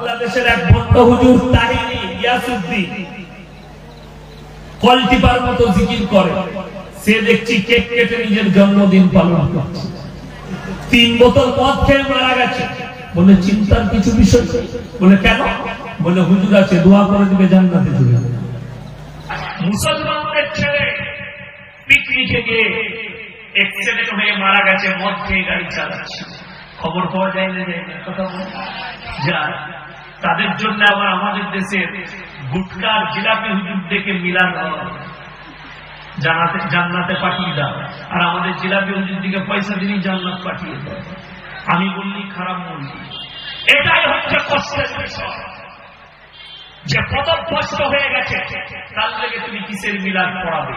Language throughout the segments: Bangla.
বাংলাদেশের এক ভণ্ড হুজুর তাহিনী ইয়াসউদ্দিন কলটিপার মতো জিকির করে, সে দেখছি কেক কেটে নিজের জন্মদিন পালন করছে। 3 বোতল মদ খেয়ে মারা গেছে। বলে চিন্তার কিছু বিষয়? বলে কেন? বলে হুজুর আছে, দোয়া করে দিবে জান্নাতে চলে যাবে। মুসলমানদের ছেলে পিকনিকে গিয়ে অ্যাক্সিডেন্ট হয়ে মারা গেছে, মদ খেয়ে গাড়ি চালাচ্ছে, খবর পাওয়া যায় না, কথা যায়। তাদের জন্য আবার আমাদের দেশের গুটকার জিলাপি হুজুর দেখে মিলান জান্নাতে পাঠিয়ে দাও, আর আমাদের জিলাপি হুজুর দিকে পয়সা দিলেই জান্নাত পাঠিয়ে দাও। আমি বললি খারাপ বললি, এটাই হচ্ছে কষ্টের বিষয়। যে পদভ্রষ্ট হয়ে গেছে তার লেগে তুমি কিসের মিলাদ পড়াবে?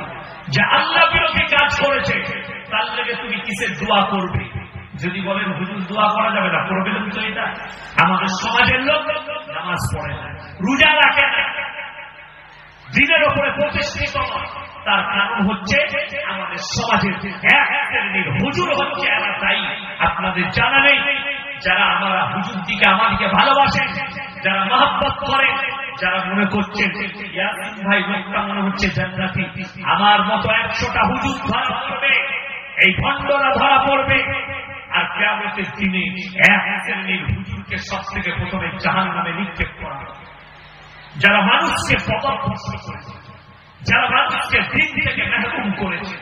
যে আল্লাহ বিরোধী কাজ করেছে তার লেগে তুমি কিসের দোয়া করবে? যদি বলেন হুজুর দোয়া করা যাবে না, করবেন তো এটা? আমাদের সমাজের লোক নামাজ পড়ে না, রোজা রাখে না, দিনের উপরে প্রতিষ্ঠিত নয়, তার কারণ হচ্ছে আমাদের সমাজের এক শ্রেণীর হুজুর হচ্ছে এরা। তাই আপনাদের জানা নেই, যারা আমরা হুজুর দিকে আমাদেরকে ভালোবাসেন, যারা মহব্বত করে, যারা মনে করছেন ইয়াসিন ভাই লোকটা মনে হচ্ছে জান্নাতি, আমার মতো 100টা হুজুর ধরা পড়বে, এই ভণ্ডরা ধরা পড়বে, আর কিয়ামতের দিনে এক শ্রেণীর হুজুরকে সব থেকে প্রথমে জাহান্নামে নিক্ষেপ করা হবে। যারা মানুষকে পদভ্রষ্ট করেছে, যারা মানুষকে দিন থেকে মেহরুম করেছে।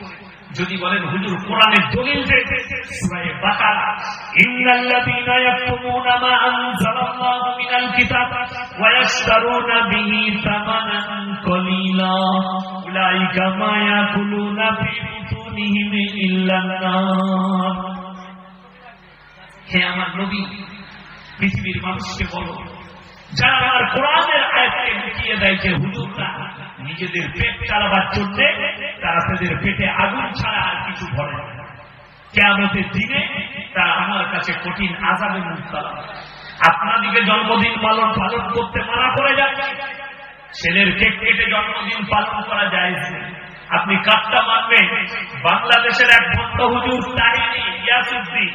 যদি বলেন হুজুর কোরআনের দলিল যে সূরা বাকারা, ইন্নাল্লাযীনা ইয়াকতুমুনা মা আনজালাল্লাহু মিনাল কিতাব ওয়া ইয়াশতারুনা বিহি সামানান কলিলা উলাইকা মা ইয়াকুলুনা ফি বুতুনিহিম ইল্লান নার। হে আমার নবী, পৃথিবীর মানুষকে বলো, যারা আমার কোরআনের আয়াতকে লুকিয়ে দেয় যে হুজুররা নিজেদের পেট চালাবার জন্য, তারা তাদের পেটে আগুন ছাড়া আর কিছু ভরে না। কিয়ামতের দিনে তারা আমার কাছে কঠিন আযাবে মুবতালা। আপনাদিকে জন্মদিন পালন করতে মানা করে যাচ্ছে, ছেলের কেক কেটে জন্মদিন পালন করা যায় না। আপনি কাটটা মানবেন? বাংলাদেশের এক ভণ্ড হুজুর তাহিনী ইয়াসউদ্দিন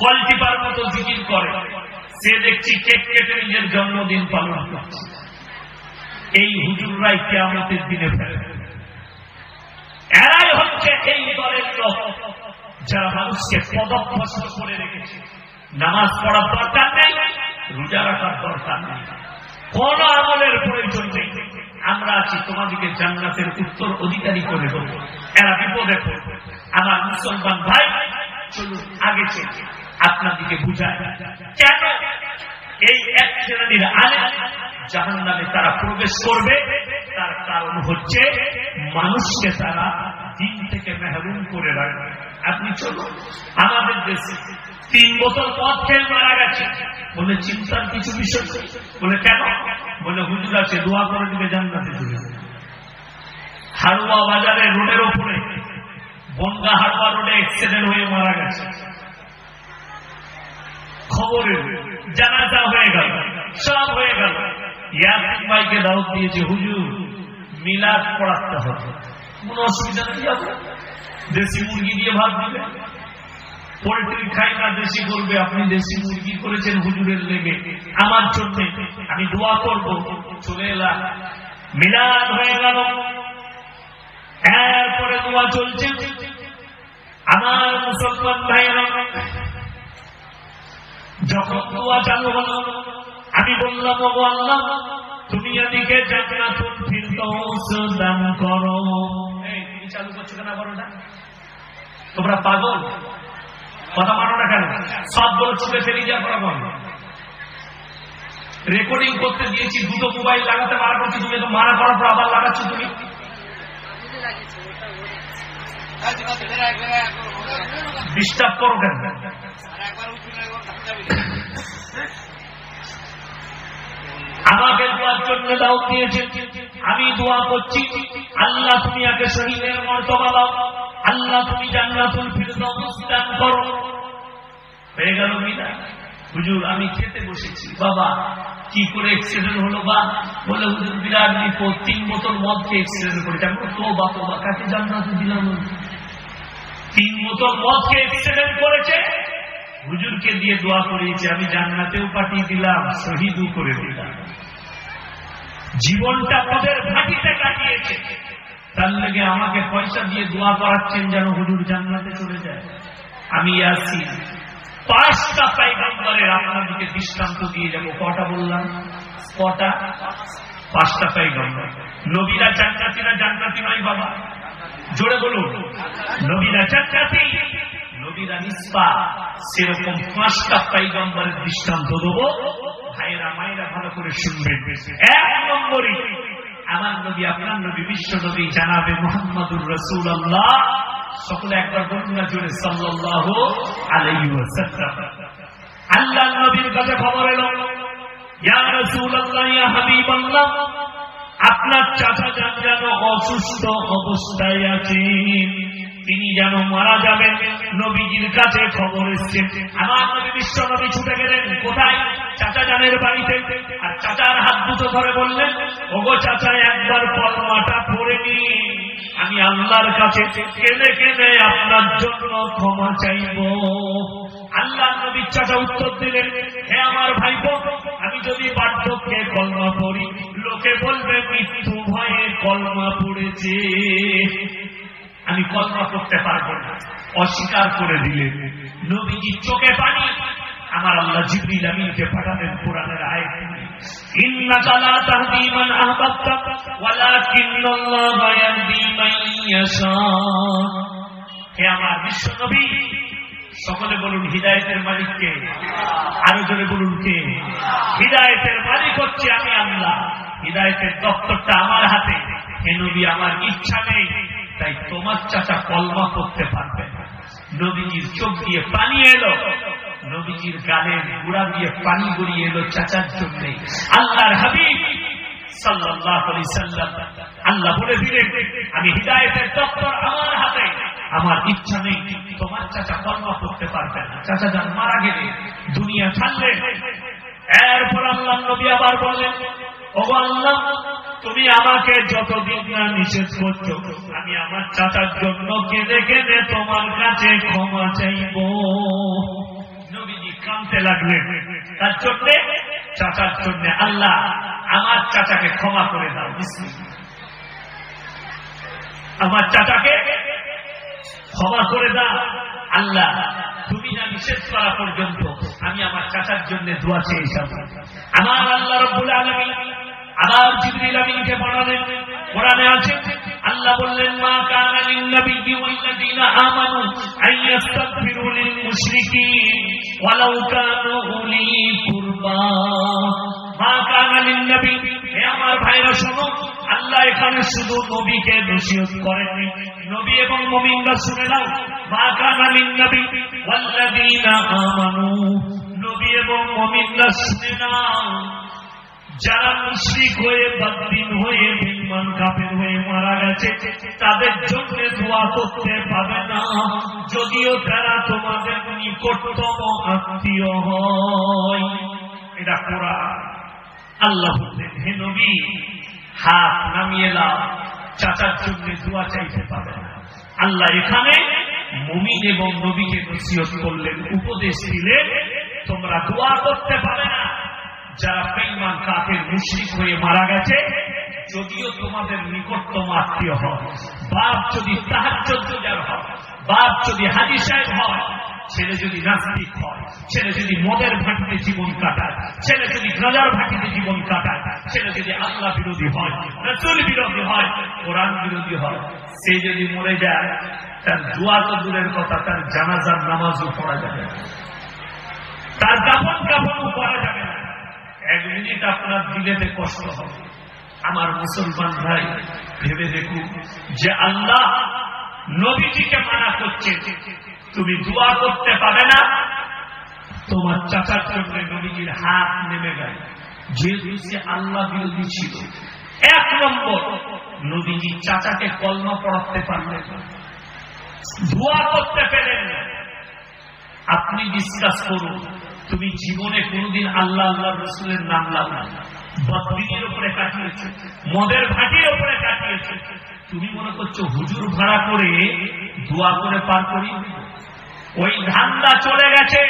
কলটিপার মতো জিকির করে, সে দেখছি কেক কেটে নিজের জন্মদিন পালন করছে। এই হুজুররাই কিয়ামতের দিনে ফেলে। এরাই হচ্ছে এই দলের লোক যারা মানুষকে পদভ্রষ্ট করে রেখেছে। নামাজ পড়ার দরকার নেই, রোজা রাখার দরকার নেই, কোন আমলের প্রয়োজন নেই। আমরা আছি তোমাদেরকে জান্নাতের উত্তর অধিকারী করে দেবো। এরা বিপদে পড়বে। আমার মুসলমান ভাই, চলুন আগে চলছে আপনাদিকে বুঝায় কেন এই এক শ্রেণীর আলেম জাহান্নামে তারা প্রবেশ করবে। তার কারণ হচ্ছে মানুষকে তারা দিন থেকে মেহরুম করে রাখবে। আপনি চলুন, আমাদের দেশে 3 বোতল মদ খেয়ে মারা গেছে। বলে চিন্তার কিছু বিষয়? বলে কেন? বলে হুজুর আছে, দোয়া করে দিবে জান্নাতে চলে যাবে। হাড়ুয়া বাজারে রোডের ওপরে, বনগা হাড়ুয়া রোডে অ্যাক্সিডেন্ট হয়ে মারা গেছে। খবরে জানাজা হয়ে গেল, সব হয়ে গেল। ইয়াসিন ভাইকে দাওয়াত দিয়েছে, হুজুর মিলাদ পড়াতে হবে। কোন অসুবিধা নেই, দেশি মুরগি দিয়ে ভাত দিবে। পোল্ট্রি খাই না, দেশি করবে। আপনি দেশি মুরগি করেছেন হুজুরের লেগে, আমার জন্য আমি দোয়া করব। চলে এলাম, মিলাদ হয়ে গেল। এরপরে দোয়া চলছে। আমার মুসলমান ভাইয়েরা, যখন দোয়া চালু হলো, আমি বললাম, ওগো আল্লাহ, তুমি এদিকে জান্নাতুল ফিরদাউস দান করো। এই তুমি চালু করছো কেন? করো না, তোমরা পাগল, কথা মানো না কেন? সবগুলো ছুটে ফেলে যা করা বন্ধ। রেকর্ডিং করতে দিয়েছি, 2টো মোবাইল লাগাতে মারা করছি, তুমি তো মারা করার পর আবার লাগাচ্ছ। তুমি ডিস্টার্ব করো কেন? আমাকে দোয়ার জন্য দাওয়াত দিয়েছে, আমি দোয়া করছি, আল্লাহ তুমি আগে শহীদের মর্তবা দাও, আল্লাহ তুমি জান্নাতুল ফিরদাউস দান করো। হয়ে গেল মিলাদ। হুজুর আমি খেতে বসেছি। বাবা কি করে অ্যাক্সিডেন্ট হলো? বা বলে হুজুর বিরাট বিপদ, 3 বোতল মদ খেয়ে অ্যাক্সিডেন্ট করেছে। আমি তোবা তোবা, কাকে জান্নাতে দিলাম? 3 বোতল মদ খেয়ে অ্যাক্সিডেন্ট করেছে, হুজুরকে দিয়ে দোয়া করিয়েছে, আমি জান্নাতেও পাঠিয়ে দিলাম, শহীদও করে দিলাম। জীবনটা পদের ভাটিতে কাটিয়েছে, তার লেগে আমাকে পয়সা দিয়ে দোয়া করাচ্ছেন যেন হুজুর জান্নাতে চলে যায়। আমি আসি 5টা পয়গম্বরের আপনাদেরকে দৃষ্টান্ত দিয়ে যাব। কটা বললাম? কটা? 5টা পয়গম্বর। নবীরা জান্নাতি না জান্নাতি নয় বাবা? জোরে বলুন। নবীরা জান্নাতি, নবীরা নিসবা। সেরকম 5টা পয়গম্বরের দৃষ্টান্ত দেবো। ভাইরা মায়েরা ভালো করে শুনবেন। 1 নম্বরে আমার নবী, আপনার নবী, বিশ্ব নবী জানাবে মুহাম্মদুর রাসূলুল্লাহ। সকলে একবার বলুন না জোরে, সাল্লাল্লাহু আলাইহি ওয়াসাল্লাম। আল্লাহর নবীর কাছে খবর এলো, ইয়া রাসূলুল্লাহ, ইয়া হাবিবাল্লাহ, আপনার চাচা যান যেন অসুস্থ অবস্থায় আছেন, তিনি যেন মারা যাবেন। নবীজির কাছে খবর এসছে। আমার নবী বিশ্ব নবী ছুটে গেলেন কোথায়? চাচা জানের বাড়িতে। আর চাচার হাত দুটো ধরে বললেন, ওগো চাচা, একবার কলমাটা পড়ে নিন, আমি আল্লাহর কাছে কেঁদে কেঁদে আপনার জন্য ক্ষমা চাইব। আল্লাহর নবীর চাচা উত্তর দিলেন, হে আমার ভাইপো, আমি যদি বার্ধক্যে কলমা পড়ি, লোকে বলবে মৃত্যু ভয়ে কলমা পড়েছে, আমি কলমা করতে পারবো না। অস্বীকার করে দিলেন। নবীজি চোখে পানি। আমার আল্লাহ জিবরিল আমিনকে পাঠালেন কোরআনের আয়াত, ইন্নাকা লা তাহদি মান আহবাবতা ওয়ালাকিন্নাল্লাহা ইয়াহদি মান ইয়াশা। হে আমার বিশ্ব নবী, সকলে বলুন হিদায়াতের মালিক কে? আরো জোরে বলুন কে? হিদায়াতের মালিক হচ্ছে আমি আল্লাহ। হিদায়াতের দপ্তরটা আমার হাতে। হে নবী, আমার ইচ্ছা নেই, তাই তোমার চাচা কলমা করতে পারবে না। নবীজির চোখ দিয়ে পানি এলো, নবীজির গালের গুড়া দিয়ে পানি গড়িয়ে এলো চাচার জন্য। আল্লাহর হাবিব সাল্লাল্লাহু আলাইহি সাল্লাম আল্লাহ বলে দিলেন, আমি হিদায়াতের দপ্তর আমার হাতে, আমার ইচ্ছা নেই, তোমার চাচা কলমা করতে পারবে না। চাচা যান মারা গেলে, দুনিয়া ছাড়লে। এরপর আল্লাহ নবী আবার বললেন, ওগো আল্লাহ, তুমি আমাকে যতদিন না নিষেধ করছো, আমি আমার চাচার জন্য কেঁদে কেঁদে তোমার কাছে ক্ষমা চাইব। নবীজি কাঁদতে লাগলেন তার জন্য, চাচার জন্য। আল্লাহ, আমার চাচাকে ক্ষমা করে দাও, আমার চাচাকে ক্ষমা করে দাও। আল্লাহ, তুমি না নিষেধ করা পর্যন্ত আমি আমার চাচার জন্য দোয়া চেয়েছিলাম। আমার আল্লাহ রাব্বুল আলামিন আবার জিবরিল আমিনকে পাঠালেন। কোরআনে আছে, আল্লাহ বললেন, মা কানা লিন নাবিয়্যি ওয়াল্লাযীনা আমানু আইয়াস্তাগফিরু লিল মুশরিকিন ওয়ালাউ কানু উলি কুরবা। মা কানা লিন নাবিয়্যি, হে আমার ভাইরা শোনো, আল্লাহ এখানে শুধু নবীকে নসিহত করেননি, নবী এবং মুমিনরা শুনে নাও। মা কানা লিন নাবিয়্যি ওয়াল্লাযীনা আমানু, নবী এবং মুমিনরা শুনে নাও, যারা মুশরিক হয়ে, বাদদিন হয়ে, বেঈমান কাফের হয়ে মারা গেছে, তাদের জন্য দোয়া করতে পাবে না, যদিও তারা তোমাদের নিকটতম আত্মীয় হয়। এটা কোরআন। আল্লাহ বললেন, হে নবী, হাত নামিয়ে নাও, চাচার জন্য দোয়া চাইতে পাবে না। আল্লাহ এখানে মুমিন এবং নবীকে নসিহত করলেন, উপদেশ দিলেন, তোমরা দোয়া করতে পাবে না যারা বেঈমান কাফের মুশরিক হয়ে মারা গেছে, যদিও তোমাদের নিকটতম আত্মীয় হয়। বাপ যদি তাহাজ্জুদের হয়, বাপ যদি হাজী সাহেব হয়, ছেলে যদি নাস্তিক হয়, ছেলে যদি মদের ভাটিতে জীবন কাটায়, ছেলে যদি গাঁজার ভাটিতে জীবন কাটায়, ছেলে যদি আল্লাহ বিরোধী হয়, রাসূল বিরোধী হয়, কোরআন বিরোধী হয়, সে যদি মরে যায়, তার দোয়া তো দূরের কথা, তার জানাজার নামাজও পড়া যাবে না, তার কাফনও পড়া যাবে না। 1 মিনিট আপনার দিলেতে কষ্ট হবে। আমার মুসলমান ভাই, ভেবে দেখুন যে আল্লাহ নবীজিকে মানা করছে, তুমি দোয়া করতে পাবে না, তোমার চাচার জন্য নবীজির হাত নেমে গেল, যেহেতু সে আল্লাহ বিরোধী ছিল। 1 নম্বর, নবীজি চাচাকে কলমা পড়াতে পারলেন না, দোয়া করতে পেলেন না। আপনি ডিসকাস করুন, তুমি জীবনে কোনদিন আল্লাহ আল্লাহ রসুলের নাম লাও না, বদদিনের উপরে কাটিয়েছ, মদের ভাটির উপরে কাটিয়েছ। তুমি মনে করছো হুজুর ভাড়া করে দোয়া করে পার করি? ওই ধান্দা চলে গেছে।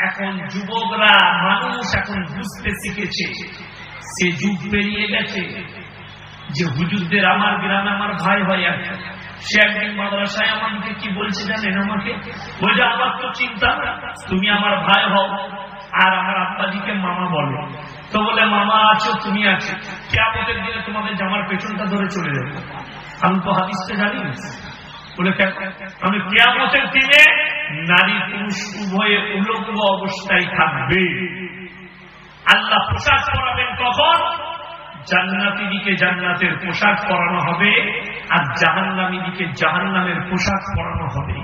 এখন যুবকরা মানুষ এখন বুঝতে শিখেছে, সে যুগ পেরিয়ে গেছে যে হুজুরদের আমার গ্রামে আমার ভাই হয় আছে। সে একদিন মাদ্রাসায় আমাকে কি বলছে জানেন, আমাকে বলছে আমার তো চিন্তা, তুমি আমার ভাই হও আর আমার আব্বাজিকে মামা বলো। তো বলে মামা আছো, তুমি আছো, কিয়ামতের দিনে তোমাদের জামার পেছনটা ধরে চলে যাবে। আমি তো হাদিসটা জানি বলে, আমি কিয়ামতের দিনে নারী পুরুষ উভয়ে উলঙ্গ অবস্থায় থাকবে। আল্লাহ পোশাক পরাবেন কখন? জান্নাতীদিকে জান্নাতের পোশাক পরানো হবে আর জাহান্নামীদিকে জাহান্নামের পোশাক পরানো হবে।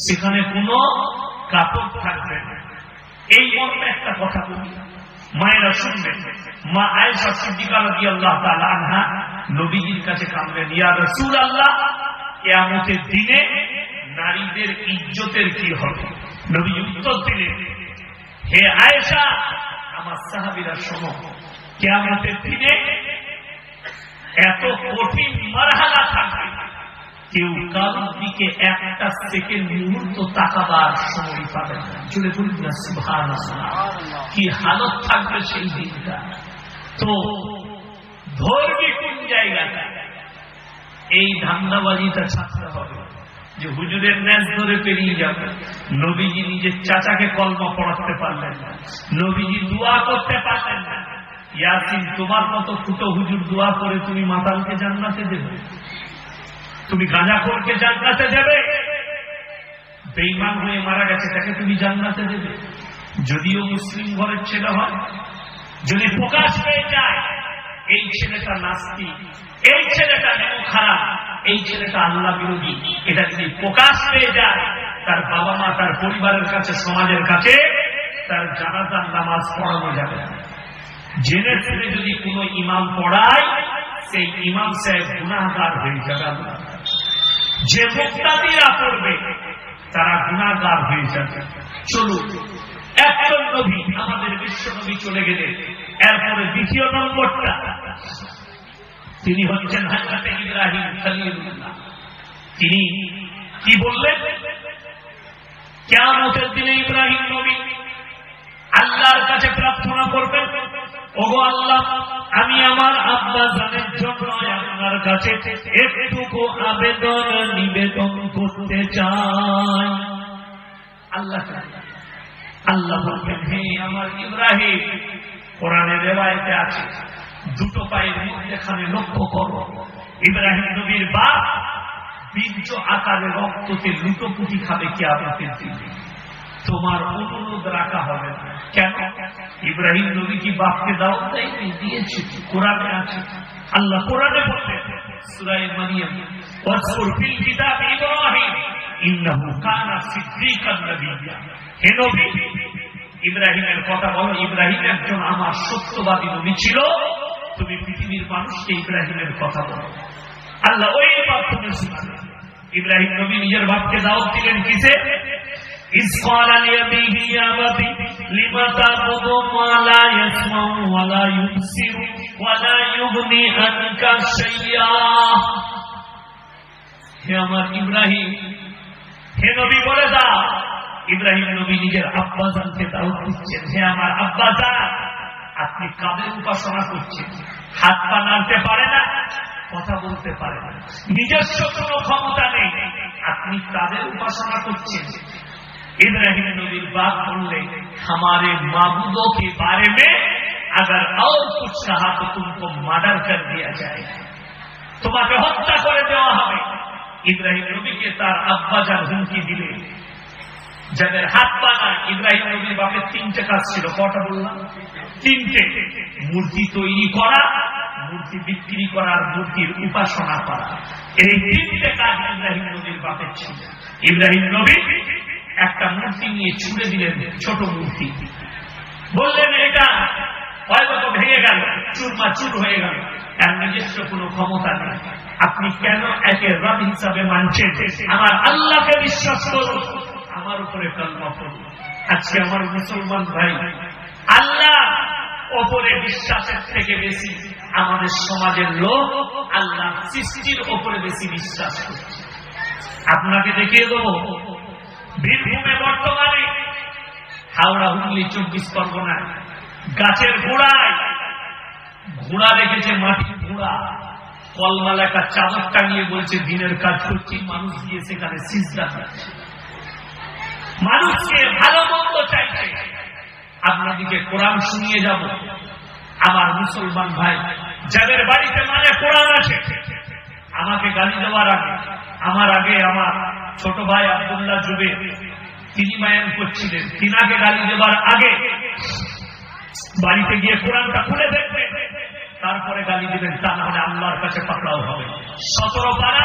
সেখানে কোনো কাপড় থাকবে না। এই মর্মে একটা কথা বলি, মায়েরা শুনবেন। মা আয়েশা সিদ্দিকা রাদিয়াল্লাহু তাআলা আনহা নবীজির কাছে কাঁদলেন, ইয়া রাসূলুল্লাহ, কিয়ামতের দিনে নারীদের ইজ্জতের কি হবে? নবীজি উত্তর দিলেন, হে আয়েশা, আমার সাহাবীরা শোনো, কিয়ামতের দিনে এত কঠিন মারহালা থাকবে, কেউ কারোর দিকে একটা সেকেন্ড মুহূর্ত তাকাবার সময় পাবে না। চলে বলুন না সুবহানাল্লাহ, কি হালত থাকবে সেই দিনটা। তো ধর্মী কোন জায়গাটা? এই ধান্দাবাজিটা ছাড়তে হবে যে হুজুরের ন্যাস ধরে পেরিয়ে যাবে। নবীজি নিজের চাচাকে কলমা পড়াতে পারলেন না, নবীজি দোয়া করতে পারলেন না। ইয়াসিন, তোমার মতো ফুটো হুজুর দোয়া করে তুমি মাতালকে জান্নাতে দেবে? তুমি গাঁজাখোরকে জান্নাতে দেবে? বেঈমান হয়ে মারা গেছে তাকে তুমি জান্নাতে দেবে? যদিও মুসলিম ঘরের ছেলে হয়, যদি প্রকাশ পেয়ে যায় এই ছেলেটা নাস্তিক, এই ছেলেটা খারাপ, এই ছেলেটা আল্লাহ বিরোধী, এটা যদি প্রকাশ পেয়ে যায়, তার বাবা মা, তার পরিবারের কাছে, সমাজের কাছে তার জানাজার নামাজ পড়ানো যাবে না। জেনে শুনে যদি কোনো ইমাম পড়ায়, সেই ইমাম সাহেব গুনাহগার হয়ে যাবে। যে মুক্তাদিরা পড়বে তারা গুনাহগার হয়ে যাবে। চলুন, একজন নবী, আমাদের বিশ্ব নবী চলে গেলেন, এরপরে দ্বিতীয় নম্বরটা, তিনি হচ্ছেন হযরত ইব্রাহিম খলিলুল্লাহ। তিনি কি বললেন? কিয়ামতের দিনে ইব্রাহিম নবী আল্লাহর কাছে প্রার্থনা করবেন, ওগো আল্লাহ, আমি আমার আব্বা জানের জন্য আপনার কাছে একটুকু আবেদন নিবেদন করতে চাই। আল্লাহ বলবেন, হে আমার ইব্রাহিম, কোরআনের রিওয়ায়েতে আছে, দুটো পায়ের মধ্যখানে লক্ষ্য করো। ইব্রাহিম নবীর বাপ বীর্য আকারে রক্ততে লুটোপুটি খাবে কিয়ামতের দিনে। তোমার অনুরোধ রাখা হবে না। কেন? ইব্রাহিম নবী কি বাপকে দাওয়াত দেয়নি? দিয়েছে, কোরআনে আছে। আল্লাহ কোরআনে বলেন, সূরা মারিয়াম, ওয়াসকুর ফিল কিতাব ইব্রাহিম ইন্নাহু কানা সিদ্দীকান নবিয়্যা। হে নবী, ইব্রাহিমের কথা বলো, ইব্রাহিম একজন আমার সত্যবাদী নবী ছিল। তুমি পৃথিবীর মানুষকে ইব্রাহিমের কথা বলো। আল্লাহ ওই মাধ্যমে শুনালেন। ইব্রাহিম নবী নিজের বাপকে দাওয়াত দিলেন কিসে? إذ قال لأبيه يا أبت لم تعبد ما لا يسمع ولا يبصر ولا يغني عنك شيئا। হে আমার ইব্রাহিম, হে নবী বলে দাও। ইব্রাহিম নবী নিজের আব্বাজানকে দাওয়াত দিচ্ছেন, হে আমার আব্বাজান, আপনি কাদের উপাসনা করছেন? হাত পা নাড়তে পারে না, কথা বলতে পারে না, নিজস্ব কোনো ক্ষমতা নেই, আপনি কাদের উপাসনা করছেন? इब्राहिम नबी बात बोले, हमारे माबूदों के बारे में अगर और कुछ कहा तो तुमको मर्डर कर दिया जाएगा, তোমাকে হত্যা করে দেওয়া হবে। ইব্রাহিম নবীকে তার আব্বাজান হুমকি দিলে, যাদের হাত পা না। ইব্রাহিম নবীর বাপের তিনটে কাজ ছিল, কটা বললাম? তিনটে। মূর্তি তৈরি করা, মূর্তি বিক্রি করা, আর মূর্তির উপাসনা করা। এই তিনটে কাজ ইব্রাহিম নবীর বাপের ছিল। ইব্রাহিম নবী একটা মূর্তি নিয়ে ছুড়ে দিলেন, ছোট মূর্তি, বললেন এটা হয়তো ভেঙে গেল, চুরমাচুর হয়ে গেল, এর নিজস্ব কোনো ক্ষমতা নেই। আপনি কেন একে রব হিসাবে মানছেন? আমার আল্লাহকে বিশ্বাস করুন, আমার উপরে কলমা পড়ুন। আজকে আমার মুসলমান ভাই, আল্লাহ ওপরে বিশ্বাসের থেকে বেশি আমাদের সমাজের লোক আল্লাহ সৃষ্টির ওপরে বেশি বিশ্বাস করছে। আপনাকে দেখিয়ে দেবো বীরভূমে বর্তমানে হাওড়া হুগলি 24 পরগনা গাছের গোড়ায় ঘোড়া রেখেছে, মাটির ঘোড়া, কলমালা একটা চাদর টাঙিয়ে বলছে দিনের কাজ করছি। মানুষ গিয়ে সেখানে সিজদা করছে, মানুষকে ভালো মন্দ চাইছে। আপনাদিকে কোরআন শুনিয়ে যাব। আমার মুসলমান ভাই যাদের বাড়িতে মানে কোরআন আছে, আমাকে গালি দেওয়ার আগে, আমার আগে আমার ছোট ভাই আব্দুল্লাহ জুবে তিনি বয়ান করছিলেন, তিনাকে গালি দেওয়ার আগে বাড়িতে গিয়ে কোরআনটা খুলে দেখবেন, তারপরে গালি দিবেন, তা না হলে আল্লাহর কাছে পাকড়াও হবে। 17 পারা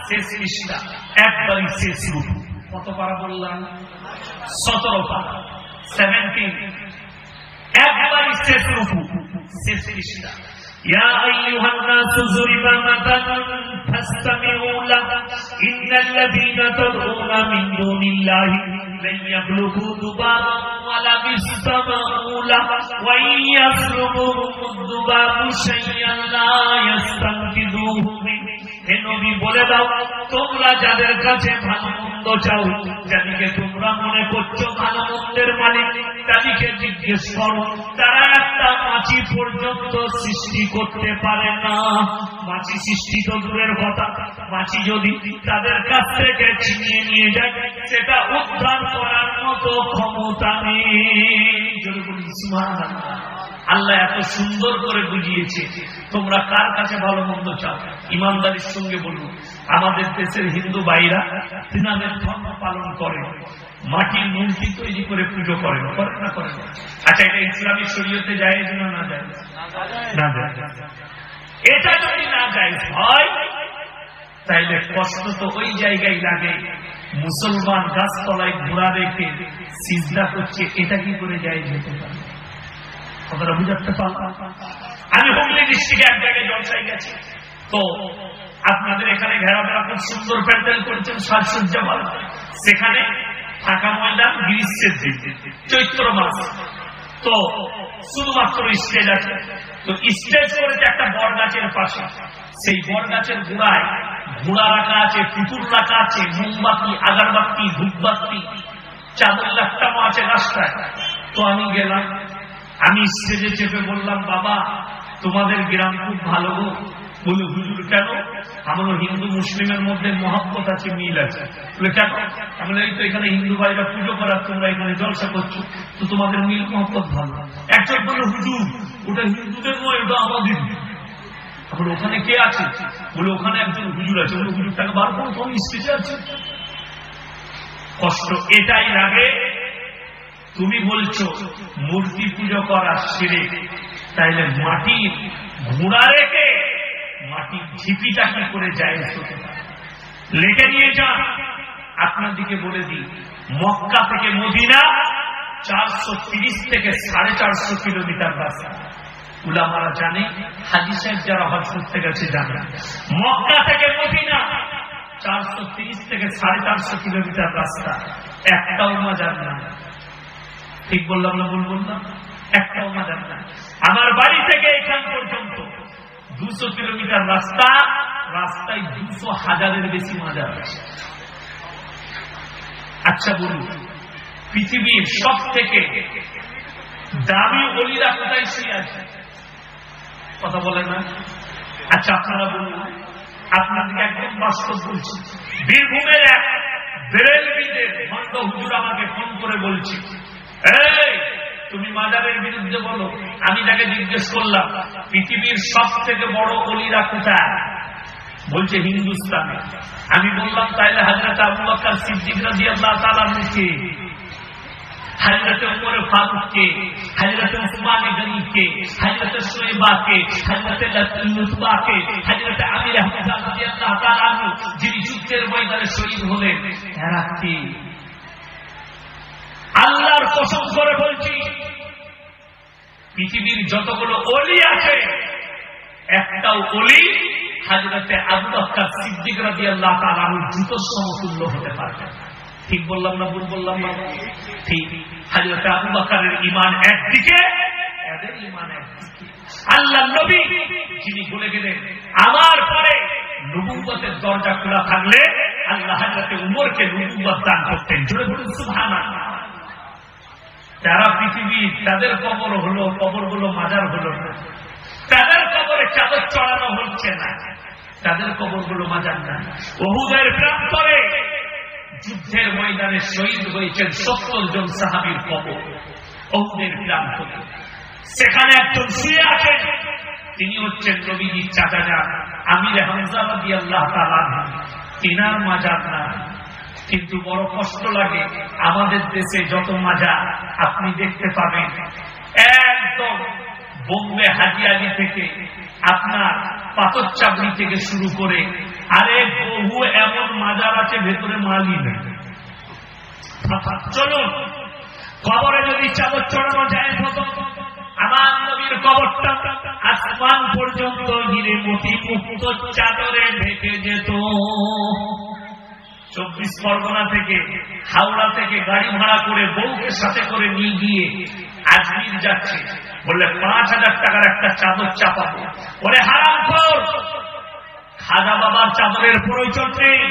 শেষ পৃষ্ঠা, একবারই শেষ রূপ। কত পারা বললাম? 17 পারা, 17, একবারই শেষ রূপ, শেষ পৃষ্ঠা। يا أيها الناس ضرب مثل فاستمعوا له إن الذين تدعون من دون الله لن يخلقوا ذبابا ولو اجتمعوا له وإن يسلبهم الذباب شيئا لا يستنقذوه منه। হে নবী বলে দাও, তোমরা যাদের কাছে ভালো মন্দ চাও, যাদেরকে তোমরা মনে করছো ভালো মন্দের মালিক, তাদেরকে জিজ্ঞেস করো, তারা একটা মাছি পর্যন্ত সৃষ্টি করতে পারে না। মাছি সৃষ্টি তো দূরের কথা, মাছি যদি তাদের কাছ থেকে ছিনিয়ে নিয়ে যায়, সেটা উদ্ধার করার মতো ক্ষমতা নেই। আল্লাহ এত সুন্দর করে বুঝিয়েছে। তোমরা কার কাছে ভালো মন্দ চাও? ইমানদারির সঙ্গে বলুন, আমাদের দেশের হিন্দু ভাইরা তিনাদের ধর্ম পালন করে, মাটির মূর্তি তৈরি করে পুজো করেন, করেন না করেন? আচ্ছা, এটা ইসলামী শরীয়তে জায়েজ না না জায়েজ? না জায়েজ। এটা যদি না জায়েজ হয় তাইলে কষ্ট তো ওই জায়গায় লাগে। মুসলমান গাছতলায় ঘোড়া রেখে সিজদা করছে, এটা কি করে জায়েজ হতে পারে? কথাটা বুঝাতে পারলাম? আমি হুগলি ডিস্ট্রিক্টে এক জায়গায় জলসায় গেছি, তো আপনাদের এখানে ঘেরাবেরা খুব সুন্দর প্যান্ডেল করেছেন, সাজসজ্জা ভালো। সেখানে ফাঁকা ময়দান, গ্রীষ্মের দিন, চৈত্র মাস, তো শুধুমাত্র স্টেজ আছে। তো স্টেজ করেছে একটা বট গাছের পাশে, সেই বট গাছের গোড়ায় ঘোড়া রাখা আছে, পুতুল রাখা আছে, মোমবাতি, আগারবাতি, ধূপবাতি, চাদর লাটানো আছে রাস্তায়। তো আমি গেলাম, আমি স্টেজে চেপে বললাম, বাবা তোমাদের গ্রাম খুব ভালো গো। বলে হুজুর কেন? আমার হিন্দু মুসলিমের মধ্যে মহব্বত আছে, মিল আছে। বলে কেন? আমি এই তো এখানে হিন্দু ভাইরা পুজো করার, তোমরা এখানে জলসা করছো, তো তোমাদের মিল মহব্বত ভালো। একজন বলল, হুজুর ওটা হিন্দুদের নয়, ওটা আমাদের। তারপরে ওখানে কে আছে? বলে ওখানে একজন হুজুর আছে। বলে হুজুরটাকে বার করো, তখন স্টেজে আছে। কষ্ট এটাই লাগে। তুমি বলছো মূর্তি পুজো করা শিরক, তাইলে মাটির ঘোড়া রেখে মাটির ঝিপিটা কি করে জায়েজ হতে পারে? লেখে নিয়ে যান। আপনাদিকে বলে দিই, মক্কা থেকে মদিনা 430 থেকে 450 কিলোমিটার রাস্তা। উলামারা জানে, হাজী সাহেব যারা হজ করতে গেছে জানে, মক্কা থেকে মদিনা 430 থেকে 450 কিলোমিটার রাস্তা, একটাও মাজার না। ঠিক বললাম না ভুল বললাম? একটাও মাজার না। আমার বাড়ি থেকে এখান পর্যন্ত 200 কিলোমিটার রাস্তা, রাস্তায় 200,000-এর বেশি মাজার আছে। আচ্ছা বলুন, পৃথিবীর সব থেকে দামি ওলিরা কোথায় শুয়ে আছে? কথা বলে না? আচ্ছা আপনারা বলুন, আপনাদেরকে একদম বাস্তব বলছি। বীরভূমের এক বেরেলবিদের ভণ্ড হুজুর আমাকে ফোন করে বলছে, এই তুমি মাজারের বিরুদ্ধে বলো। আমি তাকে জিজ্ঞেস করলাম, পৃথিবীর সব থেকে বড় ওলিরা কোথায়? বলছে হিন্দুস্তানে। আমি বললাম, তাইলে হযরত আবু বকর সিদ্দিক রাদিয়াল্লাহু তাআলা কে, হযরত ওমর ফারুক কে, হযরত উসমান গনি কে, হযরত শুয়বা কে, হযরত লুতবা কে, হযরত আমির হামজা রাদিয়াল্লাহু তাআলা আনহু যিনি যুদ্ধের ময়দানে শহীদ হলেন, এরা কি? আল্লাহর কসম করে বলছি, পৃথিবীর যতগুলো ওলি আছে, একটাও ওলি হযরত আবু বকর সিদ্দিক রাদিয়াল্লাহু তাআলা আনহুর জুতোর সমতুল্য হতে পারবে। ঠিক বললাম না ভুল বললাম না? ঠিক। হযরত আবু বকরের ঈমান একদিকে, এদের ঈমান একদিকে। আল্লাহর নবী যিনি বলে গেলেন, আমার পরে নবুয়তের দরজা খোলা থাকলে আল্লাহ হযরতে উমরকে নবুয়ত দান করতেন। জোরে বলুন সুবহানাল্লাহ। যারা পৃথিবী তাদের কবর হলো, কবরগুলো মাজার হলো না, তাদের কবরে চাদর চড়ানো হচ্ছে না, তাদের কবরগুলো মাজার না। উহুদের প্রান্তরে যুদ্ধের ময়দানে শহীদ হয়েছেন 70 জন সাহাবীর কবর উহুদের প্রান্তরে। সেখানে একজন শুয়ে আছেন, তিনি হচ্ছেন নবীজির চাচা আমির হামজা রাদিয়াল্লাহু তাআলা, তিনার মাজার না। কিন্তু বড় কষ্ট লাগে, আমাদের দেশে যত মাজার আপনি দেখতে পাবেন, একদম বোম্বে হাজিয়ালি থেকে আপনার পাথর চাবড়ি থেকে শুরু করে আরে বহু এমন মাজার আছে ভেতরে মালই নেই। চলুন কবরে যদি চাদর চড়ানো যায় হতো, আমার নবীর কবরটা আসমান পর্যন্ত হিরে মতি মুক্ত চাদরে ঢেকে যেত। 24 পরগনা থেকে, হাওড়া থেকে গাড়ি ভাড়া করে বউকে সাথে করে নিয়ে গিয়ে আজমির যাচ্ছে, বললে 5000 টাকার একটা চাদর চাপাবো। ওরে হারামখোর, খাজা বাবার চাদরের প্রয়োজন নেই,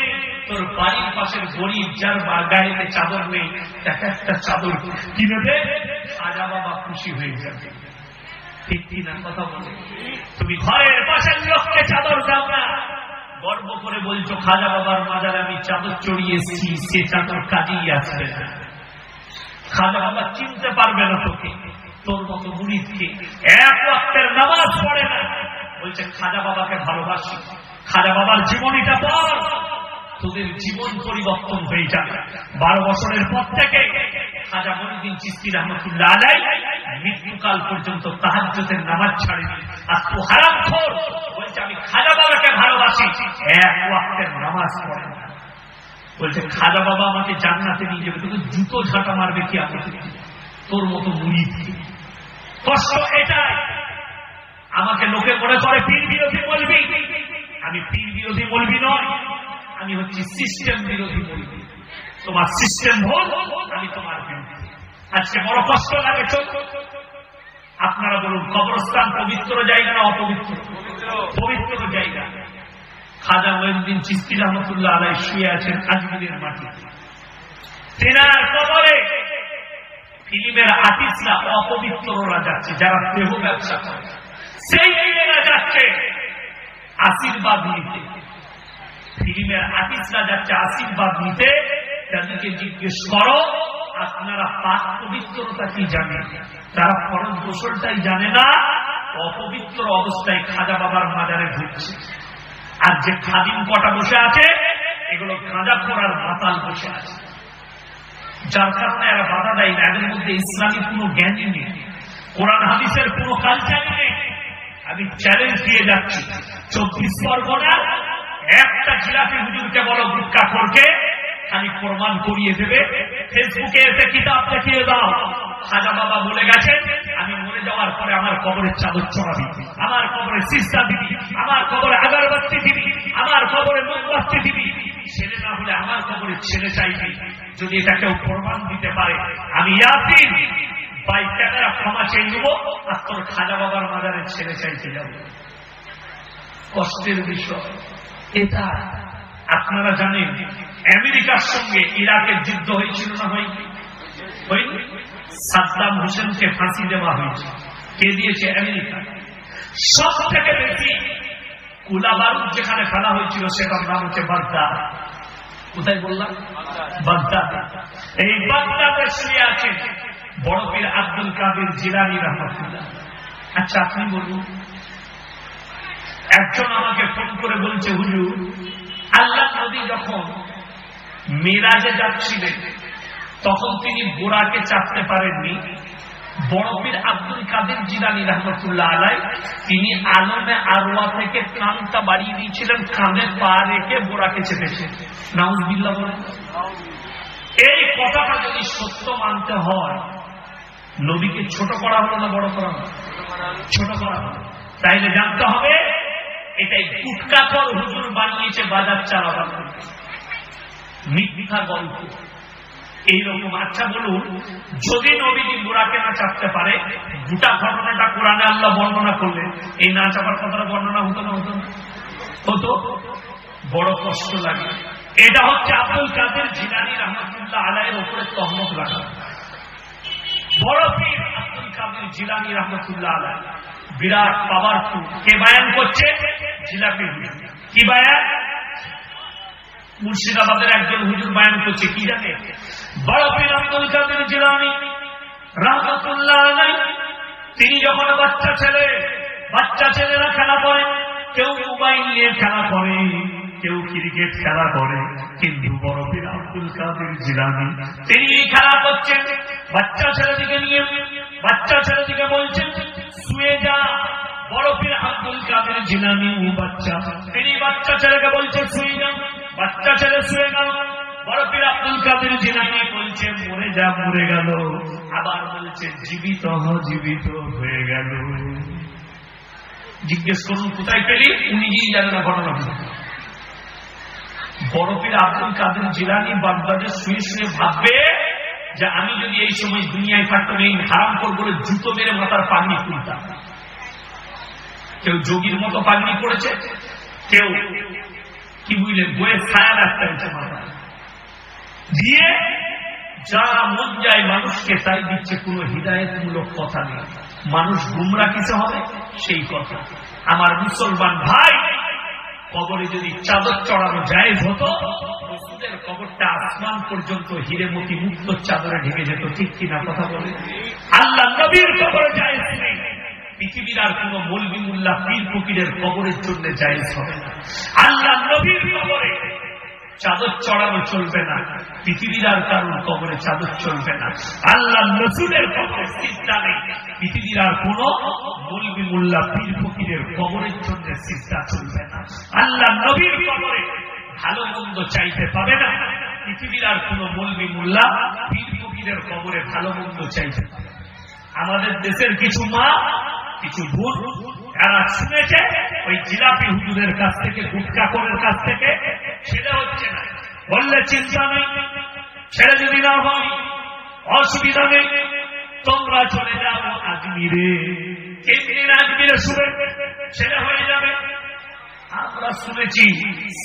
তোর বাড়ির পাশের গরিব যার গাড়িতে চাদর নেই তাকে একটা চাদর কিনে দে, খাজা বাবা খুশি হয়ে যাবে। ঠিক কিনা কথা বলে? তুমি ঘরের পাশের লোককে চাদর দাও না, গর্ব করে বলছো খাজা বাবার মাজারে আমি চাদর চড়িয়ে এসেছি, সে চাদর কাজেই আসবে না। খাজা বাবা চিনতে পারবে না তোকে, তোর মতো মুরিদকে, এক ওয়াক্তের নামাজ পড়ে না, বলছে খাজা বাবাকে ভালোবাসি, খাজা বাবার জীবনীটা পড়, তোদের জীবন পরিবর্তন হয়ে যাবে। 12 বছরের পর থেকে খাজা মঈনুদ্দিন চিশতি রহমাতুল্লাহ আলাইহি মৃত্যুকাল পর্যন্ত তাহাজ্জুদের নামাজ ছাড়েনি। আর তো হারামখোর বলছে আমি খাজা বাবাকে ভালোবাসি, এক ওয়াক্তের নামাজ পড়ে না, বলছে খাজা বাবা আমাকে জান্নাতে নিয়ে যাবে, তোকে জুতো ঝাঁটা মারবে কি আমাকে, তোর মতো মুরিদ। কষ্ট এটাই, আমাকে লোকে মনে করে পীর বিরোধী বলবি, আমি পীর বিরোধী বলবি নয়, আমি হচ্ছি সিস্টেম বিরোধী বলবি। তোমার সিস্টেম ভুল, আমি তোমার বিরোধী। আজকে বড় কষ্ট লাগে। চল আপনারা বলুন, কবরস্থান পবিত্র জায়গা না অপবিত্র? পবিত্র জায়গা। খাজা মঈনুদ্দিন চিশতি রহমাতুল্লাহ আলাইহি শুয়ে আছেন আজমিরের মাটিতে, তেনার কবরে ফিল্মের আর্টিস্টরা অপবিত্ররা যাচ্ছে, যারা দেহ ব্যবসা করে সেই মেয়েরা যাচ্ছে আশীর্বাদ নিতে। ফিল্মের আর্টিস্টরা যাচ্ছে আশীর্বাদ নিতে, তাদেরকে জিজ্ঞেস করো আপনারা পাক পবিত্রতা কি জানেন? তারা ফরজ গোসলটাই জানে না, অপবিত্র অবস্থায় খাজা বাবার মাজারে ঢুকছে। আর যে খাদিম কটা বসে আছে, এগুলো গাঁজা খোরার মাতাল বসে আছে, যার কারণে এরা বাধা দেয় না। এদের মধ্যে ইসলামী কোনো জ্ঞানই নেই, কোরআন হাদিসের কোনো কালচারই নেই। আমি চ্যালেঞ্জ দিয়ে যাচ্ছি, 24 পরগনার একটা জিলাপি হুজুরকে বলো গুটখাখোরকে, খালি প্রমাণ করিয়ে দেবে। ফেসবুকে এসে কিতাব দেখিয়ে দাও, খাজা বাবা বলে গেছেন আমি মরে যাওয়ার পরে আমার কবরের চাদর চড়াবি, আমার কবরে সিজদা দিবি, আমার কবরে আগরবাতি দিবি, আমার কবরে মোমবাতি দিবি, ছেলে না হলে আমার কবরে ছেলে চাইবি। যদি এটা কেউ প্রমাণ দিতে পারে, আমি ইয়াসিন বাই ক্যামেরা ক্ষমা চেয়ে নেব, আর তোর খাজা বাবার মাজারে ছেলে চাইতে যাব। কষ্টের বিষয় এটা। আপনারা জানেন আমেরিকার সঙ্গে ইরাকের যুদ্ধ হয়েছিল না হয়নি? সাদ্দাম হোসেনকে ফাঁসি দেওয়া হয়েছে। কে দিয়েছে? আমেরিকা। সব থেকে বেশি কুলা বারুদ যেখানে ফেলা হয়েছিল সেটার নাম হচ্ছে বাগদাদ। কোথায় বললাম? বাগদাদ। এই বাগদাদে শুয়ে আছেন বড় পীর আব্দুল কাদের জিলানী রহমাতুল্লাহ। আচ্ছা আপনি বলুন, একজন আমাকে ফোন করে বলছে হুজুর আল্লাহ নবী যখন মেরাজে যাচ্ছিলেন তখন তিনি বোরাকে চাপতে পারেননি। বড় পীর আব্দুল কাদের জিলানী রহমাতুল্লাহ আলাইহি তিনি আলমে আরওয়া থেকে কানটা বাড়িয়ে দিয়েছিলেন, কানে পা রেখে বোরাকে চেপেছেন। নাউজুবিল্লাহ বলেন। এই কথাটা যদি সত্য মানতে হয়, নবীকে ছোট করা হলো না বড় করা হলো? ছোট করা হলো। তাইলে জানতে হবে এটাই গুটখাখোর হুজুর বানিয়েছে বাজার চালাবার জন্য, মিথ্যা গল্প এইরকম। আচ্ছা বলুন, যদি নবীজি বোরাকে না চাপতে পারে, গোটা ঘটনাটা কোরআনে আল্লাহ বর্ণনা করলেন, এই না চাপার কথাটা বর্ণনা হতো না? হতো। বড় কষ্ট লাগে। এটা হচ্ছে আব্দুল কাদের জিলানী রহমাতুল্লাহ আলাইহির উপরে তহমত লাগা। বড় পীর আব্দুল কাদের জিলানী রহমাতুল্লাহ আলাইহি বিরাট পাওয়ারফুল। কে বায়ান করছে? জিলাপি হুজুর। কি বায়ান? মুর্শিদাবাদের একজন হুজুর বায়ান করছে। কি জানে? বড় পীর আব্দুল কাদের জিলানী রহমাতুল্লাহ আলাইহি তিনি যখন বাচ্চা ছেলেরা খেলা করে, কেউ মোবাইল নিয়ে খেলা করে, কেউ ক্রিকেট খেলা করে, কিন্তু বড় পীর আব্দুল কাদের জিলানী তিনি খেলা করছেন বাচ্চা ছেলেদিকে নিয়ে। বাচ্চা ছেলেদিকে বলছেন শুয়ে যা। বড় পীর আব্দুল কাদের জিলানী ও বাচ্চা, তিনি বাচ্চা ছেলেকে বলছে শুয়ে যাও। বাচ্চা ছেলে শুয়ে গেল। বড় পীর আব্দুল কাদের জিলানী বলছে মরে যা, মরে গেল। আবার বলছে জীবিত হয়ে গেল। জিজ্ঞেস করুন কোথায় পেলি? উনি নিজেই জানেন না ঘটনা। বড় পীর আব্দুল কাদের জিলানী বাগদাদে শুয়ে শুয়ে ভাববে যে আমি যদি এই সময় দুনিয়ায় থাকতাম এই হারাম করে জুতো মেরে মাথার পাগড়ি খুলতাম। কেউ যোগীর মতো পাগড়ি পড়েছে, কেউ কি বুঝলেন বইয়ের ছায়া রাখতে হচ্ছে মাথায় দিয়ে, যা মন যায় মানুষকে তাই দিচ্ছে। কোন হিদায়তমূলক কথা নেই। মানুষ গুমরা কিসে হবে সেই কথা। আমার মুসলমান ভাই, কবরে যদি চাদর চড়ানো জায়েজ হতো, রসুলের কবরটা আসমান পর্যন্ত হিরেমতি মুক্ত চাদরে ঢেকে যেত। ঠিক কিনা কথা বলে? আল্লাহ নবীর কবরে জায়েজ নেই। পৃথিবীর আর কোন মৌলবি মুল্লা পীর ফকিরের কবরের জন্য জায়েজ হবে না। আল্লাহ নবীর কবরে চাদর চড়ানো চলবে না। পৃথিবীর আর কারোর কবরে চাদর চলবে না। আল্লাহ রসুলের কবরে সিজদা নেই। পৃথিবীর আর কোন মৌলবি মুল্লা পীর ফকিরের কবরের জন্য সিজদা চলবে না। আল্লাহ নবীর কবরে ভালো মন্দ চাইতে পাবে না। পৃথিবীর আর কোন মৌলবি মুল্লা পীর ফকিরের কবরে ভালো মন্দ চাইতে পাবে। আমাদের দেশের কিছু মা, কিছু ভূত, এরা শুনেছে ওই জিলাপি হুজুরের কাছ থেকে, গুটকা করের কাছ থেকে ছেলে হচ্ছে না, বললে চিন্তা নেই, ছেলে যদি না হয় অসুবিধা নেই, তোমরা চলে যাও আজমিরে। 3 দিন আজমিরে শুনে ছেলে হয়ে যাবে। আমরা শুনেছি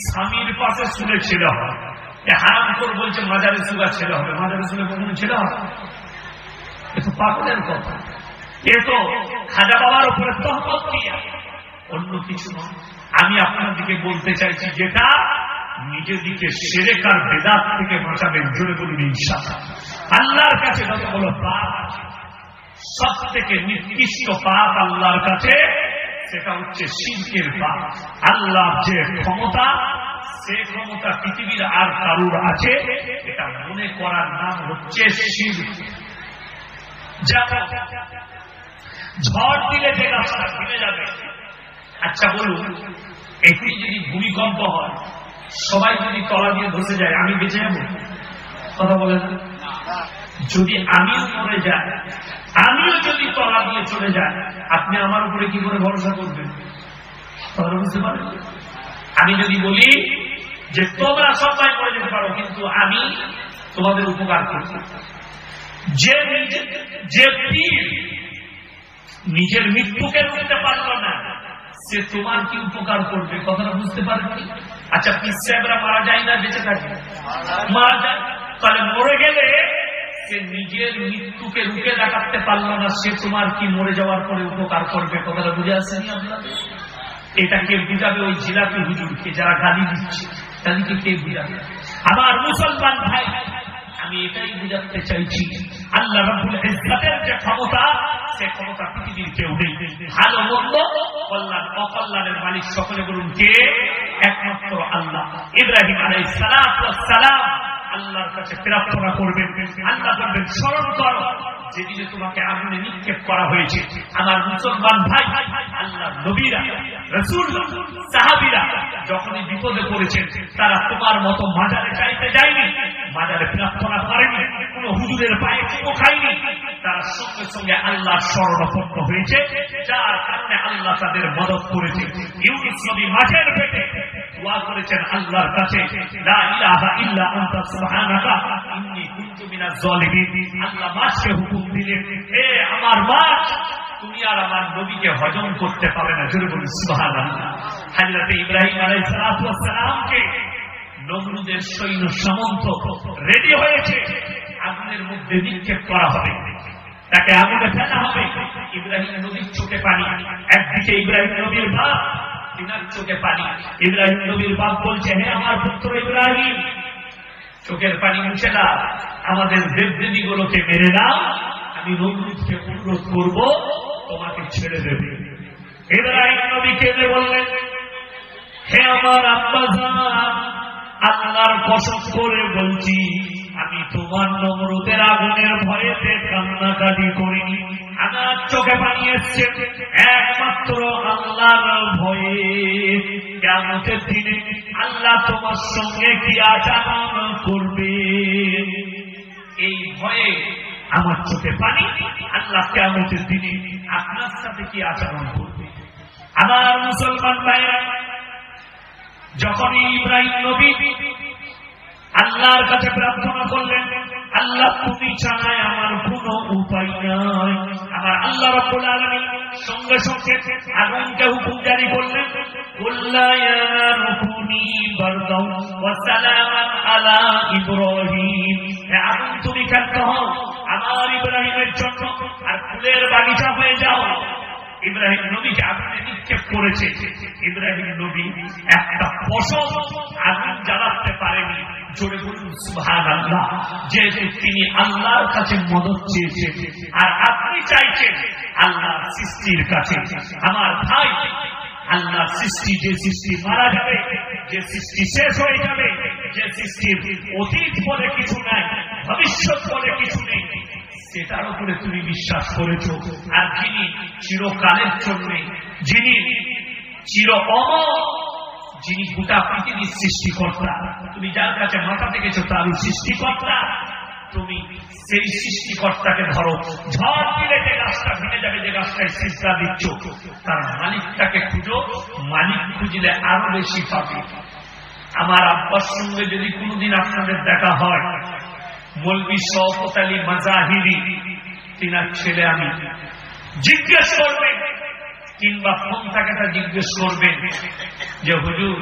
স্বামীর পাশে শুনে ছেলে হয়। হারাম করে বলছে মাজারে সুগা ছেলে হবে। মাজারে শুনে কখনো ছেলে হবে? এ তো পাগলের কথা। এ তো খাজা বাবার উপরে তহমত দিয়ে, অন্য কিছু নয়। আমি আপনাদেরকে বলতে চাইছি যেটা নিজেদিকে শিরক আর বেদাত থেকে বাঁচাবেন। জোরে বলুন ইনশাআল্লাহ। আল্লাহর কাছে যতগুলো পাপ আছে, সব থেকে নিকৃষ্ট পাপ আল্লাহর কাছে সেটা হচ্ছে শিরকের পাপ। আল্লাহর যে ক্ষমতা, সে ক্ষমতা পৃথিবীর আর কারুর আছে এটা মনে করার নাম হচ্ছে শিরক। যেমন ঝড় দিলে যে গাছটা ভেঙে যাবে। আচ্ছা বলুন, একটি যদি ভূমিকম্প হয়, সবাই যদি তলা দিয়ে ধসে যায়, আমি বেঁচে যাবো? কথা বলেন। যদি আমিও মরে যাই, আমিও যদি তলা দিয়ে চলে যাই, আপনি আমার উপরে কি করে ভরসা করবেন? কথা বুঝতে পারেন? আমি যদি বলি যে তোমরা সবাই মরে যেতে পারো, কিন্তু আমি তোমাদের উপকার করছি, যে পীর নিজের মৃত্যুকে রুখতে পারল না, সে তোমার কি উপকার করবে? কথাটা বুঝতে পারেন? আচ্ছা, পীর সাহেবরা মারা যায় না, বেঁচে থাকে? মারা যায়। তাহলে মরে গেলে সে নিজের মৃত্যুকে রুখে দেখাতে পারল না, সে তোমার কি মরে যাওয়ার পরে উপকার করবে? কথাটা বুঝে আসেনি আপনাদের? এটা কে বুঝাবে? ওই জিলাপি হুজুরকে যারা গালি দিচ্ছে, তাদেরকে কে বুঝাবে? আমার মুসলমান ভাই, আমি এটাই বুঝাতে চাইছি, আল্লাহ রাব্বুল ইজ্জতের যে ক্ষমতা, সে ক্ষমতা পৃথিবীর কেউ নেই। ভালো মন্দ, কল্যাণ অকল্যাণের মালিক সকলে বলুন কে? একমাত্র আল্লাহ। ইব্রাহিম আলাইহিস সালাম আল্লাহর কাছে প্রার্থনা করবেন, আল্লাহ বলবেন স্মরণ করো যেদিনে তোমাকে আগুনে নিক্ষেপ করা হয়েছে। আমার মুসলমান ভাই, আল্লাহর নবীরা, রাসূল, সাহাবীরা যখনই বিপদে পড়েছেন, তারা তোমার মতো মাজারে চাইতে যায়নি, মাজারে প্রার্থনা করেনি, কোন হুজুরের পায়ে চুমো খায়নি। তারা সঙ্গে সঙ্গে আল্লাহর শরণাপন্ন হয়েছে, যার কারণে আল্লাহ তাদের মদত করেছে। ইউনুস নবী মাছের পেটে দোয়া করেছেন আল্লাহর কাছে, লা ইলাহা ইল্লা আনতা সুবহানাকা ইন্নী কুনতু মিনাজ জালিমিন। আল্লাহ মাছকে হুকুম দিলেন, হে আমার মাছ, তুমি আর আমার নবীকে হজম করতে পারবে না। জোরে বলুন সুবহানাল্লাহ। হযরত ইব্রাহিম আলাইহিস সালামকে নমরুদের সৈন্য সামন্ত রেডি হয়েছে, আগুনের মধ্যে নিক্ষেপ করা হবে, তাকে আগুনে ফেলা হবে। ইব্রাহিম নবীর চোখে পানি, একদিকে ইব্রাহিম নবীর বাপ, তিনার চোখে পানি। ইব্রাহিম নবীর বাপ বলছে, হে আমার পুত্র ইব্রাহিম, চোখের পানি মুছে দাও, আমাদের দেবদেবীগুলোকে মেরে দাও, আমি নমরুদকে অনুরোধ করব তোমাকে ছেড়ে দেবে। ইব্রাহিম নবী কেঁদে বললেন, হে আমার আব্বাজান, আল্লাহর কসম করে বলছি, আমি তোমার নমরুদের আগুনের ভয়েতে কান্নাকাটি করিনি, আমার চোখে পানি এসছে একমাত্র আল্লাহর ভয়ে। কিয়ামতের দিনে আল্লাহ তোমার সঙ্গে কি আচরণ করবে, এই ভয়ে আমার চোখে পানি। আল্লাহ কিয়ামতের দিনে আপনার সাথে কি আচরণ করবে। আমার মুসলমান ভাইরা, যখন ইব্রাহিম নবী আল্লাহর কাছে প্রার্থনা করলেন, আল্লাহ তুমি ছাড়াই আমার কোনো উপায় নাই, আমার আল্লাহ রাব্বুল আলামিন সঙ্গে সঙ্গে আগুনকে হুকুম জারি করলেন, কুল্লা ইয়া নারকুনি বারদাও ওয়া সালামান আলা ইব্রাহিম, হে আগুন তুমি ক্ষান্ত হও আমার ইব্রাহিমের জন্য, আর ফুলের বাগিচা হয়ে যাও। ইব্রাহিম নবীকে আগুনে নিক্ষেপ করেছে, ইব্রাহিম নবী একটা পশম আগুন জ্বালাতে পারেনি। জোরে বলুন সুবহানাল্লাহ। যেহেতু তিনি আল্লাহর কাছে মদদ চেয়েছেন, আর আপনি চাইছেন আল্লাহর সৃষ্টির কাছে। আমার ভাই, আল্লাহর সৃষ্টি, যে সৃষ্টি মারা যাবে, যে সৃষ্টি শেষ হয়ে যাবে, যে সৃষ্টির অতীত বলে কিছু নাই, ভবিষ্যৎ বলে কিছু নেই, সেটার উপরে তুমি বিশ্বাস করেছো। আর যিনি চিরকালের জন্য, যিনি চির অমর, যিনি গোটা পৃথিবীর সৃষ্টিকর্তা, তুমি যার কাছে মাথা থেকেছো তারই সৃষ্টিকর্তা, তুমি সেই সৃষ্টিকর্তাকে ধরো। ঝড় দিলে যে গাছটা ভেঙে যাবে, যে গাছটায় সিজদা দিচ্ছ, তার মালিকটাকে খুঁজো, মালিক খুঁজলে আরো বেশি পাবে। আমার আব্বার সঙ্গে যদি কোনদিন আপনাদের দেখা হয়, মৌলভী শওকত আলী মাজাহিরি, তিনার ছেলে, আমি জিজ্ঞেস করবেন, কিংবা ফোন থাকাটা জিজ্ঞেস করবেন যে হুজুর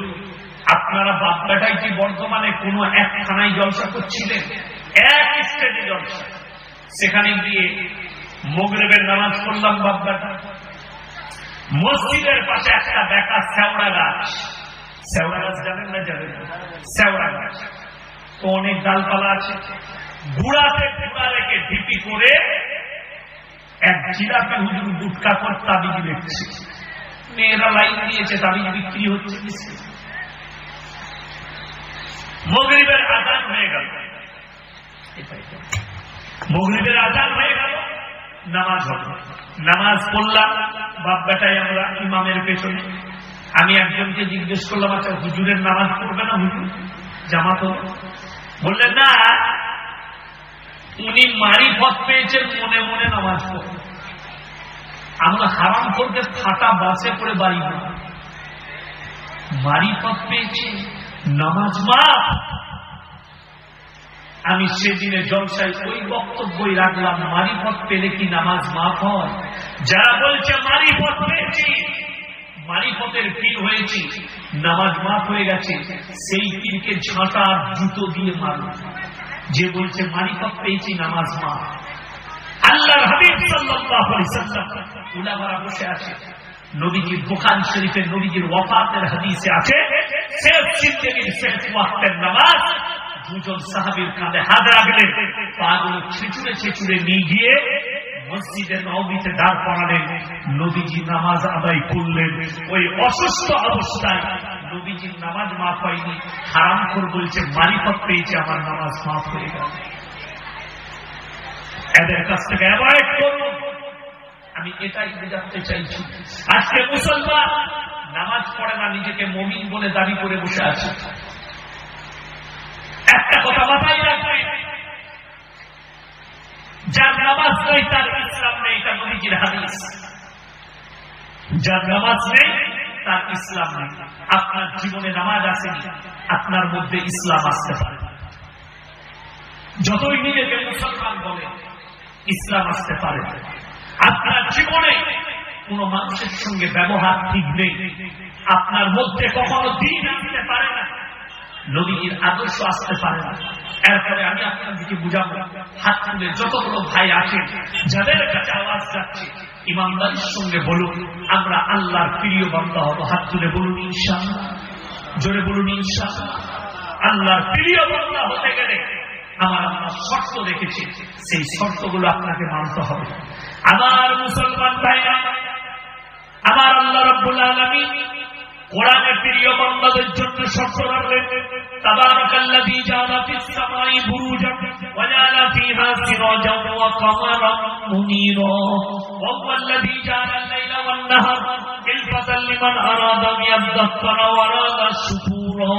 আপনারা বাপবেটাই কি বর্তমানে কোনো এক থানায় জলসা করছিলেন, এক স্টেজে জলসা, সেখানে গিয়ে মাগরিবের নামাজ পড়লাম বাপবেটা, মসজিদের পাশে একটা বেকা শেওড়া গাছ, শেওড়া গাছ জানেন না? যাবেন শেওড়া গাছ তো অনেক ডালপালা আছে, গুড়াতে গুড়া রেখে ঢিপি করে এক জিলাপি হুজুর গুটকা কর তাবিজ লিখছে, মেয়েরা লাইন দিয়েছে, তাবিজ বিক্রি হচ্ছে। মাগরিবের আযান হয়ে গেল, মাগরিবের আযান হয়ে গেল, নামাজ হলো, নামাজ পড়লাম বাপ বেটাই আমরা ইমামের পেছনে। আমি একজনকে জিজ্ঞেস করলাম, আচ্ছা হুজুরের নামাজ পড়বে না হুজুর, জামাত? বললেন না, উনি মারিফত পেয়েছেন, মনে মনে নামাজ পড়ে। আমরা হারাম করতে ফাটা বাসে করে বাড়ি না, মারিফত পেয়েছি, নামাজ মাফ। আমি সেদিনে জলসায় ওই বক্তব্যই রাখলাম, মারিফত পেলে কি নামাজ মাফ হয়? যারা বলছে মারিফত পেয়েছি, মারিফতের পীর হয়েছি, নামাজ মাফ হয়ে গেছে, সেই পীরকে ঝাঁটা জুতো দিয়ে মারল। যে বলছে মারিফত পেয়েছি, নামাজ মাফ। আল্লাহর হাবিব সাল্লাল্লাহু আলাইহি সাল্লাম উলামারা বসে আছে, নবীজির বুখারী শরীফের নবীজির ওয়াফাতের হাদিসে আছে, শেষ জিন্দেগীর শেষ ওয়াক্তের নামাজ দুজন সাহাবীর কাঁধে হাত রাখলেন, পাগুলো ছিঁচুড়ে ছিঁচুড়ে নিয়ে গিয়ে মসজিদে নববীতে দাঁড় করালেন, নবীজি নামাজ আদায় করলেন। ওই অসুস্থ অবস্থায় নবীজির নামাজ মাফ হয়নি, হারামখোর বলছে মারিফত পেয়েছে, আমার নামাজ মাফ হয়ে গেল। এদের কাছ থেকে অ্যাভয়েড করুন। আমি এটাই বোঝাতে চাইছি, আজকে মুসলমান নামাজ পড়ে না, নিজেকে মুমিন বলে দাবি করে বসে আছে। একটা কথা মাথায় রাখবেন, যার নামাজ নেই তার ইসলাম নেই, এটা নবীজির হাদিস। যার নামাজ নেই তার ইসলাম নেই। আপনার জীবনে নামাজ আসেনি, আপনার মধ্যে ইসলাম আসতে পারে। যতই নিজেকে মুসলমান বলে, ইসলাম আসতে পারে। আপনার জীবনে কোন মানুষের সঙ্গে ব্যবহার ঠিক নেই, আপনার মধ্যে কখনো দিন আসতে পারে না। নবীর আদর্শ আসতে পারে না। এরপরে আমি আপনার দিকে বুঝাবো, হাত তুলে যতগুলো ভাই আছেন যাদের কাছে আওয়াজ যাচ্ছে ইমানদারির সঙ্গে বলুন আমরা আল্লাহর প্রিয় বান্দা হব। হাত তুলে বলুন ইনশাআল্লাহ, জোরে বলুন ইনশাআল্লাহ। আল্লাহর প্রিয় বান্দা হতে গেলে আমার আল্লাহ শর্ত রেখেছে, সেই শর্তগুলো আপনাকে মানতে হবে। আমার মুসলমান ভাইরা, আমার আল্লাহ রাব্বুল আলামিন কোরআনে প্রিয় বান্দাদের জন্য শর্ত রাখলেন। তাবারাকাল্লাযী জাআলা ফিস সামাই বুরুজান ওয়া জাআলা ফিহা সিরাজান ওয়া কামারান মুনীরা ওয়া হুয়াল্লাযী জাআলা আল-লাইলা ওয়ান নাহার খিলফাতান লিমান আরাদা ইয়াযযাক্কারা ওয়া আরাদা শুকুরা।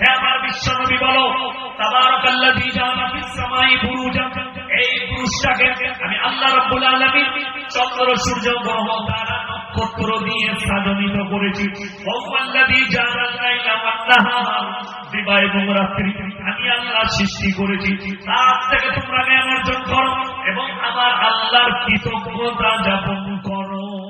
হে আমার বিশ্বনবী বলো, তাবারাকাল্লাযী জাআলা ফিস সামাই বুরুজান, এই বুরুজটাকে আমি আল্লাহ রাব্বুল আলামিন চন্দ্র সূর্য গ্রহ তারা নক্ষত্র দিয়ে সাজানিত করেছি। ওয়াল্লাযী জাআলা আল-লাইলা ওয়ান নাহার, দিবা এবং রাত্রি আমি আল্লাহ সৃষ্টি করেছি। তার থেকে তোমরা জ্ঞান অর্জন করো এবং আমার আল্লাহর কৃতজ্ঞতা যাপন করো।